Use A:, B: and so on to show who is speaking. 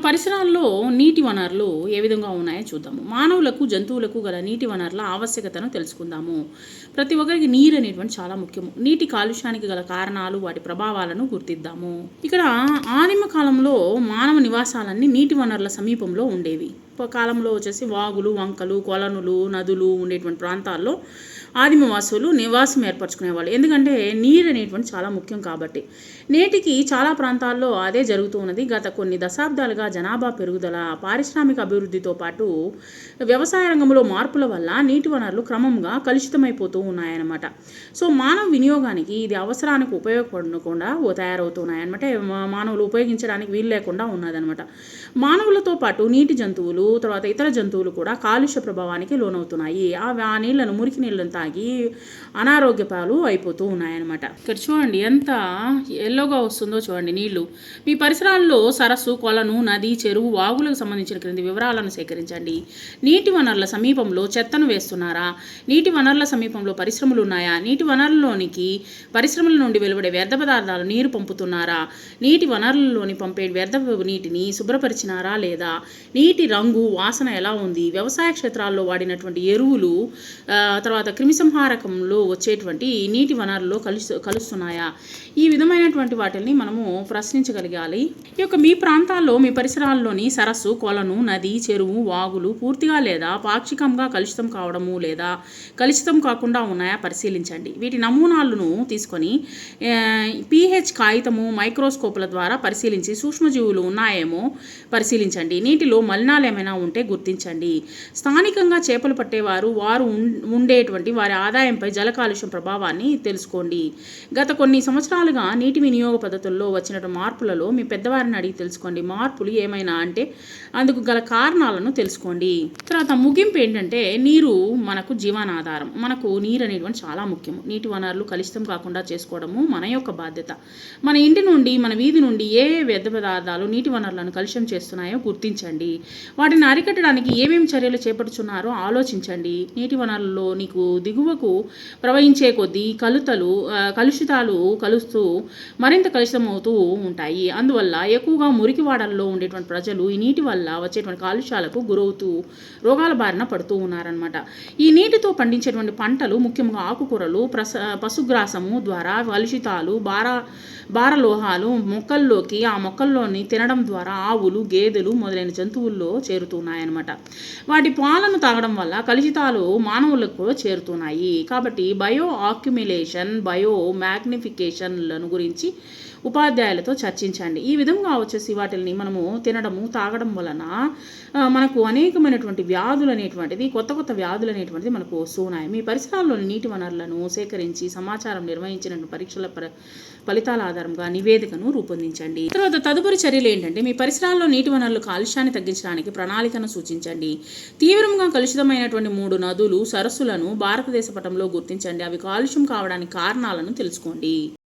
A: పరిసరాల్లో నీటి వనరులు ఏ విధంగా ఉన్నాయో చూద్దాము. మానవులకు, జంతువులకు గల నీటి వనరుల ఆవశ్యకతను తెలుసుకుందాము. ప్రతి ఒక్కరికి నీరు అనేటువంటి చాలా ముఖ్యము. నీటి కాలుష్యానికి గల కారణాలు, వాటి ప్రభావాలను గుర్తిద్దాము. ఇక్కడ ఆదిమ కాలంలో మానవ నివాసాలన్నీ నీటి వనరుల సమీపంలో ఉండేవి. కాలంలో వచ్చేసి వాగులు, వంకలు, కొలనులు, నదులు ఉండేటువంటి ప్రాంతాల్లో ఆదిమవాసులు నివాసం ఏర్పరచుకునేవాళ్ళు. ఎందుకంటే నీరు అనేటువంటి చాలా ముఖ్యం కాబట్టి. నేటికి చాలా ప్రాంతాల్లో అదే జరుగుతూ ఉన్నది. గత కొన్ని దశాబ్దాలుగా జనాభా పెరుగుదల, పారిశ్రామిక అభివృద్ధితో పాటు వ్యవసాయ రంగంలో మార్పుల వల్ల నీటి వనరులు క్రమంగా కలుషితమైపోతూ ఉన్నాయన్నమాట. సో మానవ వినియోగానికి ఇది అవసరానికి ఉపయోగపడకుండా తయారవుతున్నాయన్నమాట. మానవులు ఉపయోగించడానికి వీలు లేకుండా ఉన్నదనమాట. మానవులతో పాటు నీటి జంతువులు, తర్వాత ఇతర జంతువులు కూడా కాలుష్య ప్రభావానికి లోనవుతున్నాయి. ఆ నీళ్లను, మురికి నీళ్ళను తాగి అనారోగ్య పాలు అయిపోతూ ఉన్నాయన్నమాట. ఇక్కడ చూడండి ఎంత ఎల్లోగా వస్తుందో చూడండి నీళ్లు. మీ పరిసరాల్లో సరస్సు, కొలను, నది, చెరువు, వాగులకు సంబంధించిన క్రింది వివరాలను సేకరించండి. నీటి వనరుల సమీపంలో చెత్తను వేస్తున్నారా? నీటి వనరుల సమీపంలో పరిశ్రమలు ఉన్నాయా? నీటి వనరుల్లోనికి పరిశ్రమల నుండి వెలువడే వ్యర్థ పదార్థాలు నీరు పంపుతున్నారా? నీటి వనరులలోని పంపే వ్యర్థ నీటిని శుభ్రపరిచినారా లేదా? నీటి రంగు, వాసన ఎలా ఉంది? వ్యవసాయ క్షేత్రాల్లో వాడినటువంటి ఎరువులు, తర్వాత క్రిమిసంహారకంలో వచ్చేటువంటి నీటి వనరుల్లో కలుస్తున్నాయా? ఈ విధమైనటువంటి వాటిని మనము ప్రశ్నించగలగాలి. ఈ యొక్క మీ ప్రాంతాల్లో, మీ పరిసరాల్లోని సరస్సు, కొలను, నది, చెరువు, వాగులు పూర్తిగా లేదా పాక్షికంగా కలుషితం కావడము లేదా కలుషితం కాకుండా ఉన్నాయా పరిశీలించండి. వీటి నమూనాలను తీసుకొని pH కాగితము, మైక్రోస్కోపుల ద్వారా పరిశీలించి సూక్ష్మజీవులు ఉన్నాయేమో పరిశీలించండి. నీటిలో మలినాలు ఏమైనా ఉంటే గుర్తించండి. స్థానికంగా చేపలు పట్టేవారు, వారు ఉండేటువంటి వారి ఆదాయంపై జల కాలుష్యం ప్రభావాన్ని తెలుసుకోండి. గత కొన్ని సంవత్సరాలుగా నీటి వినియోగ పద్ధతుల్లో వచ్చిన మార్పులలో మీ పెద్దవారిని అడిగి తెలుసుకోండి. మార్పులు ఏమైనా అంటే అందుకు గల కారణాలను తెలుసుకోండి. తర్వాత ముగింపు ఏంటంటే, నీరు మనకు జీవనాధారం. మనకు నీరు అనేటువంటి చాలా ముఖ్యము. నీటి వనరులు కలుషితం కాకుండా చేసుకోవడము మన యొక్క బాధ్యత. మన ఇంటి నుండి, మన వీధి నుండి ఏ వ్యర్థ పదార్థాలు నీటి వనరులను కలుషితం చేస్తున్నాయో గుర్తించండి. వాటిని అరికట్టడానికి ఏమేమి చర్యలు చేపడుతున్నారో ఆలోచించండి. నీటి వనరుల్లో నీకు దిగువకు ప్రవహించే కొద్దీ కలుషితాలు కలుస్తూ మరింత కలుషితమవుతూ ఉంటాయి. అందువల్ల ఎక్కువగా మురికివాడల్లో ఉండేటువంటి ప్రజలు ఈ నీటి వల్ల వచ్చేటువంటి కాలుష్యాలకు గురవుతూ రోగాల బారిన పడుతూ ఉన్నారనమాట. ఈ నీటితో పండించేటువంటి పంటలు, ముఖ్యంగా ఆకుకూరలు, పశుగ్రాసము ద్వారా కలుషితాలు, భారలోహాలు మొక్కల్లోకి, ఆ మొక్కల్లోని తినడం ద్వారా ఆవులు, గేదెలు మొదలైన జంతువుల్లో చేరుతున్నాయన్నమాట. వాటి పాలను తాగడం వల్ల కలుషితాలు మానవులకు చేరుతున్నాయి. కాబట్టి బయో ఆక్యుమిలేషన్, బయో మ్యాగ్నిఫికేషన్లను గురించి ఉపాధ్యాయులతో చర్చించండి. ఈ విధంగా వచ్చేసి వాటిని మనము తినడము, తాగడం వలన మనకు అనేకమైనటువంటి వ్యాధులు అనేటువంటిది, కొత్త వ్యాధులు అనేటువంటిది మనకు వస్తూ ఉన్నాయి. మీ పరిసరాల్లోని నీటి వనరులను సేకరించి సమాచారం నిర్వహించిన పరీక్షల ఫలితాల ఆధారంగా నివేదికను రూపొందించండి. తర్వాత తదుపరి చర్యలు ఏంటంటే, మీ పరిసరాల్లో నీటి వనరుల కాలుష్యాన్ని తగ్గించడానికి ప్రణాళికను సూచించండి. తీవ్రంగా కలుషితమైనటువంటి 3 నదులు, సరస్సులను భారతదేశ పటంలో గుర్తించండి. అవి కాలుష్యం కావడానికి కారణాలను తెలుసుకోండి.